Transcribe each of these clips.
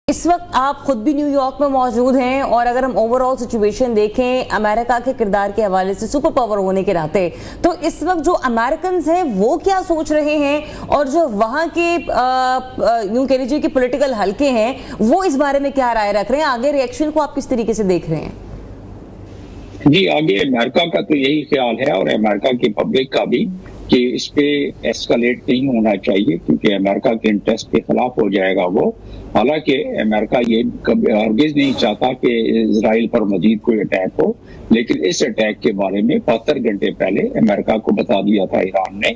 اس وقت آپ خود بھی نیو یارک میں موجود ہیں اور اگر ہم اوور آل سچویشن دیکھیں امریکہ کے کردار کے حوالے سے سپر پاور ہونے کے ناطے، تو اس وقت جو امریکنز ہیں وہ کیا سوچ رہے ہیں اور جو وہاں کے یوں کہہ لیجیے کہ پولیٹیکل حلقے ہیں وہ اس بارے میں کیا رائے رکھ رہے ہیں؟ آگے ریئیکشن کو آپ کس طریقے سے دیکھ رہے ہیں؟ جی آگے امریکہ کا تو یہی خیال ہے اور امریکہ کی پبلک کا بھی کہ اس پہ ایسکلیٹ نہیں ہونا چاہیے، کیونکہ امریکہ کے انٹرسٹ کے خلاف ہو جائے گا وہ. حالانکہ امریکہ یہ ہرگز نہیں چاہتا کہ اسرائیل پر مزید کوئی اٹیک ہو، لیکن اس اٹیک کے بارے میں 72 گھنٹے پہلے امریکہ کو بتا دیا تھا ایران نے،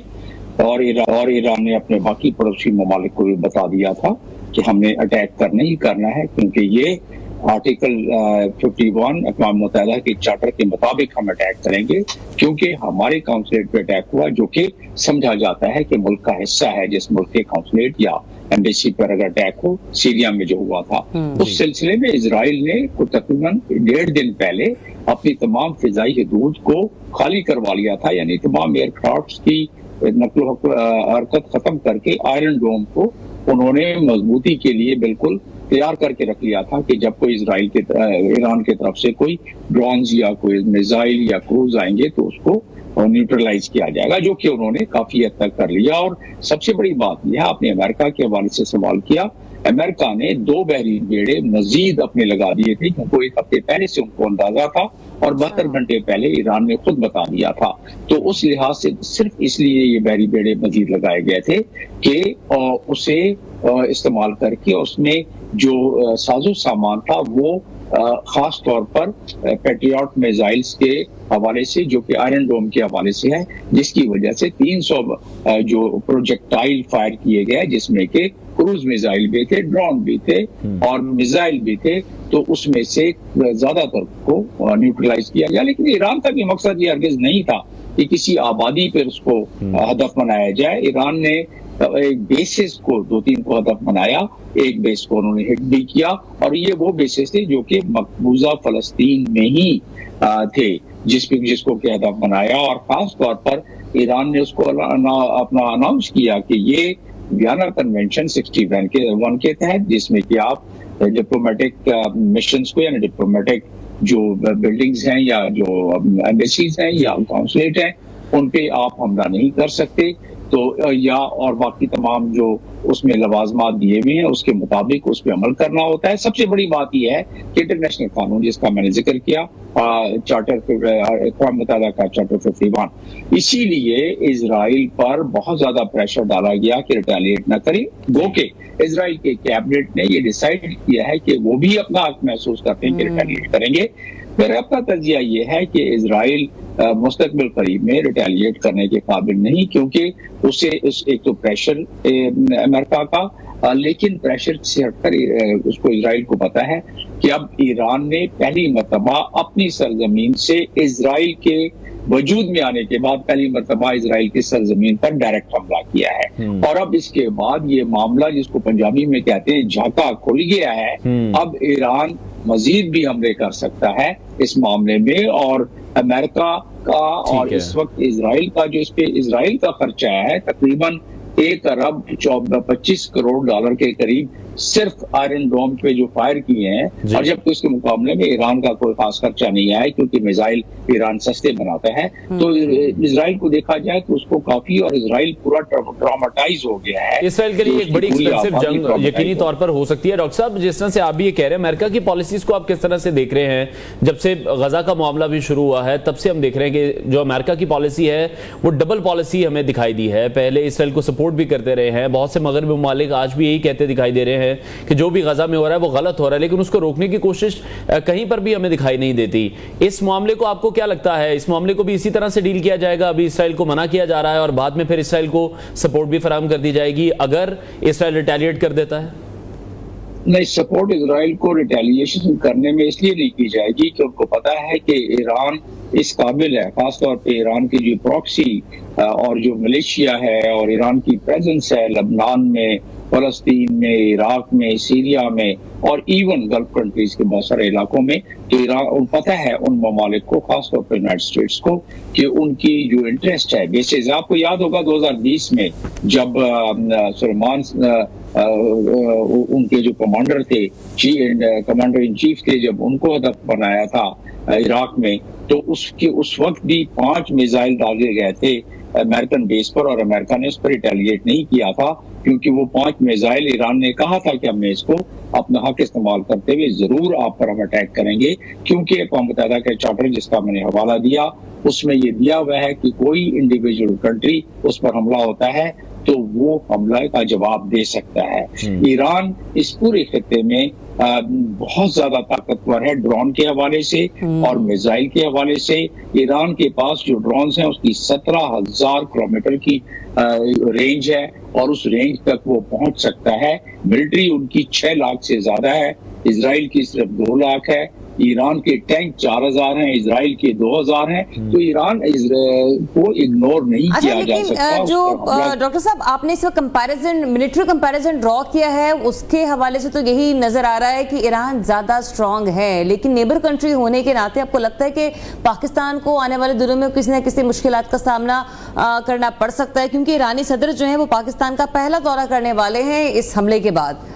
اور ایران نے اپنے باقی پڑوسی ممالک کو بھی بتا دیا تھا کہ ہم نے اٹیک کرنا ہی کرنا ہے، کیونکہ یہ آرٹیکل 51 اقوام متحدہ کے چارٹر کے مطابق ہم اٹیک کریں گے، کیونکہ ہمارے کونسلیٹ پہ اٹیک ہوا جو کہ سمجھا جاتا ہے کہ ملک کا حصہ ہے. جس ملک کے کونسلیٹ یا ایمبیسی پر اگر اٹیک ہو، سیریا میں جو ہوا تھا، اس سلسلے میں اسرائیل نے تقریباً 1.5 دن پہلے اپنی تمام فضائی حدود کو خالی کروا لیا تھا، یعنی تمام ایئر کرافٹس کی نقل و حرکت ختم کر کے آئرن ڈوم کو انہوں نے مضبوطی کے لیے بالکل تیار کر کے رکھ لیا تھا کہ جب کوئی ایران کی طرف سے کوئی ڈرونز یا کوئی میزائل یا کروز آئیں گے تو اس کو نیوٹرلائز کیا جائے گا، جو کہ انہوں نے کافی حد تک کر لیا. اور سب سے بڑی بات یہ ہے، آپ نے امریکہ کے حوالے سے سوال کیا، امریکہ نے 2 بحری بیڑے مزید اپنے لگا دیے تھے، کیونکہ 1 ہفتے پہلے سے ان کو اندازہ تھا اور 72 گھنٹے پہلے ایران نے خود بتا دیا تھا. تو اس لحاظ سے صرف اس لیے یہ بحری بیڑے مزید لگائے گئے تھے کہ اسے استعمال کر کے اس میں جو ساز و سامان تھا وہ خاص طور پر پیٹریاٹ میزائلز کے حوالے سے، جو کہ آئرن ڈوم کے حوالے سے ہے، جس کی وجہ سے 300 جو پروجیکٹائل فائر کیے گئے، جس میں کہ کروز میزائل بھی تھے، ڈرون بھی تھے اور میزائل بھی تھے، تو اس میں سے زیادہ تر کو نیوٹرلائز کیا گیا. لیکن ایران کا بھی مقصد یہ ہرگز نہیں تھا کہ کسی آبادی پر اس کو ہدف بنایا جائے. ایران نے ایک بیسز کو 2-3 کو ہدف بنایا، ایک بیس کو انہوں نے ہٹ بھی کیا، اور یہ وہ بیسز تھے جو کہ مقبوضہ فلسطین میں ہی تھے جس کو کہ ہدف بنایا. اور خاص طور پر ایران نے اس کو اپنا اناؤنس کیا کہ یہ ویانا کنونشن 61 کے تحت، جس میں کہ آپ ڈپلومیٹک مشنز کو، یعنی ڈپلومیٹک جو بلڈنگز ہیں یا جو ایمبیسیز ہیں یا کونسلیٹ ہیں، ان پہ آپ حملہ نہیں کر سکتے. تو یا اور باقی تمام جو اس میں لوازمات دیے ہوئے ہیں اس کے مطابق اس پہ عمل کرنا ہوتا ہے. سب سے بڑی بات یہ ہے کہ انٹرنیشنل قانون جس کا میں نے ذکر کیا، چارٹر اقوام متحدہ کا چارٹر 51، اسی لیے اسرائیل پر بہت زیادہ پریشر ڈالا گیا کہ ریٹیلیٹ نہ کرے. گو کہ اسرائیل کے کیبنٹ نے یہ ڈیسائیڈ کیا ہے کہ وہ بھی اپنا حق محسوس کرتے ہیں کہ ریٹیلیٹ کریں گے. پھر اب کا تجزیہ یہ ہے کہ اسرائیل مستقبل قریب میں ریٹیلیٹ کرنے کے قابل نہیں، کیونکہ اسے ایک تو پریشر امریکہ کا، لیکن پریشر سے ہٹ کر اس کو اسرائیل کو پتا ہے کہ اب ایران نے پہلی مرتبہ اپنی سرزمین سے اسرائیل کے وجود میں آنے کے بعد پہلی مرتبہ اسرائیل کی سرزمین پر ڈائریکٹ حملہ کیا ہے. اور اب اس کے بعد یہ معاملہ جس کو پنجابی میں کہتے ہیں جھاکا کھل گیا ہے. اب ایران مزید بھی حملے کر سکتا ہے اس معاملے میں، اور امریکہ کا اور اس وقت اسرائیل کا جو اس پہ اسرائیل کا خرچہ ہے تقریباً 1.25 کروڑ کے قریب صرف آئرن ڈوم پہ جو فائر کیے ہیں، اور جبکہ اس کے مقابلے میں ایران کا کوئی خاص خرچہ نہیں آیا کیونکہ میزائل ایران سستے بناتا ہے. تو اسرائیل کو دیکھا جائے تو اس کو کافی، اور اسرائیل پورا ٹراماٹائز ہو گیا ہے. اسرائیل کے لیے ایک بڑی ایکسپینسو جنگ یقینی طور پر ہو سکتی ہے. ڈاکٹر صاحب، جس طرح سے آپ بھی یہ کہہ رہے ہیں، امریکہ کی پالیسیز کو آپ کس طرح سے دیکھ رہے ہیں؟ جب سے غزہ کا معاملہ بھی شروع ہوا ہے تب سے ہم دیکھ رہے ہیں کہ جو امریکہ کی پالیسی ہے وہ ڈبل پالیسی ہمیں دکھائی دی ہے. پہلے اسرائیل کو سپورٹ بھی کرتے رہے ہیں، بہت سے مغربی ممالک آج بھی یہی کہتے دکھائی دے رہے ہیں کہ جو بھی غزہ میں ہو رہا ہے وہ غلط ہو رہا ہے، لیکن اس کو روکنے کی کوشش کہیں پر بھی ہمیں دکھائی نہیں دیتی. اس معاملے کو آپ کو کیا لگتا ہے، اس معاملے کو بھی اسی طرح سے ڈیل کیا جائے گا؟ ابھی اسرائیل کو منع کیا جا رہا ہے اور بعد میں پھر اسرائیل کو سپورٹ بھی فراہم کر دی جائے گی اگر اسرائیل ریٹیلیٹ کر دیتا ہے؟ نہیں، سپورٹ اسرائیل کو ریٹیلیشن کرنے میں اس لیے نہیں کی جائے گی کہ ان کو پتا ہے کہ ایران اس قابل ہے، خاص طور پہ ایران کی جو پراکسی اور جو ملیشیا ہے اور ایران کی پریزنس ہے لبنان میں فلسطین میں، عراق میں، سیریا میں اور ایون گلف کنٹریز کے بہت سارے علاقوں میں. تو ایران پتہ ہے ان ممالک کو، خاص طور پر یونائٹڈ اسٹیٹس کو، کہ ان کی جو انٹرسٹ ہے بیسز. آپ کو یاد ہوگا 2020 میں جب سلیمان ان کے جو کمانڈر تھے، کمانڈر ان چیف تھے، جب ان کو ہدف بنایا تھا عراق میں، تو اس وقت بھی 5 میزائل ڈالے گئے تھے امریکن بیس پر، اور امریکہ نے اس پر ریٹیلیٹ نہیں کیا تھا، کیونکہ وہ 5 میزائل ایران نے کہا تھا کہ ہم نے اس کو اپنا حق استعمال کرتے ہوئے ضرور آپ پر ہم اٹیک کریں گے. کیونکہ اقوام متحدہ کا چارٹر جس کا میں نے حوالہ دیا، اس میں یہ دیا ہوا ہے کہ کوئی انڈیویجول کنٹری اس پر حملہ ہوتا ہے تو وہ حملہ کا جواب دے سکتا ہے. ایران اس پورے خطے میں بہت زیادہ طاقتور ہے ڈرون کے حوالے سے اور میزائل کے حوالے سے. ایران کے پاس جو ڈرونز ہیں اس کی 17,000 کلومیٹر کی رینج ہے، اور اس رینج تک وہ پہنچ سکتا ہے. ملٹری ان کی 6 لاکھ سے زیادہ ہے، اسرائیل کی صرف 2 لاکھ ہے. ایران کے ٹینک 4,000 ہیں، اسرائیل کے 2,000 ہیں. تو ایران کو اگنور نہیں کیا جا سکتا. جو ڈاکٹر صاحب آپ نے اس وقت ملٹری کمپیریزن ڈرا کیا ہے، اس کے حوالے سے تو یہی نظر آ رہا ہے کہ ایران زیادہ اسٹرانگ ہے، لیکن نیبر کنٹری ہونے کے ناطے آپ کو لگتا ہے کہ پاکستان کو آنے والے دنوں میں کسی نہ کسی مشکلات کا سامنا کرنا پڑ سکتا ہے، کیونکہ ایرانی صدر جو ہیں وہ پاکستان کا پہلا دورہ کرنے والے ہیں اس حملے کے بعد؟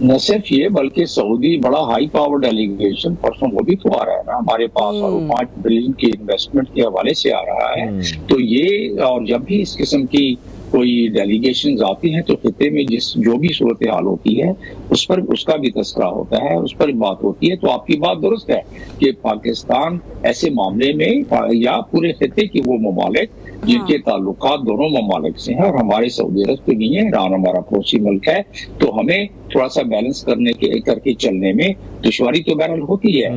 نہ صرف یہ بلکہ سعودی بڑا ہائی پاور ڈیلیگیشن پرسوں وہ بھی تو آ رہا ہے نا ہمارے پاس، اور وہ 5 بلین کی انویسٹمنٹ کے حوالے سے آ رہا ہے. تو یہ، اور جب بھی اس قسم کی کوئی ڈیلیگیشنز آتی ہیں تو خطے میں جو بھی صورتحال ہوتی ہے اس پر اس کا بھی تذکرہ ہوتا ہے، اس پر بات ہوتی ہے. تو آپ کی بات درست ہے کہ پاکستان ایسے معاملے میں یا پورے خطے کی وہ ممالک جن کے تعلقات دونوں ممالک سے ہیں، اور ہمارے سعودی عرب تو نہیں ہے، ایران ہمارا پڑوسی ملک ہے، تو ہمیں تھوڑا سا بیلنس کر کے چلنے میں دشواری تو بہرحال ہوتی ہے.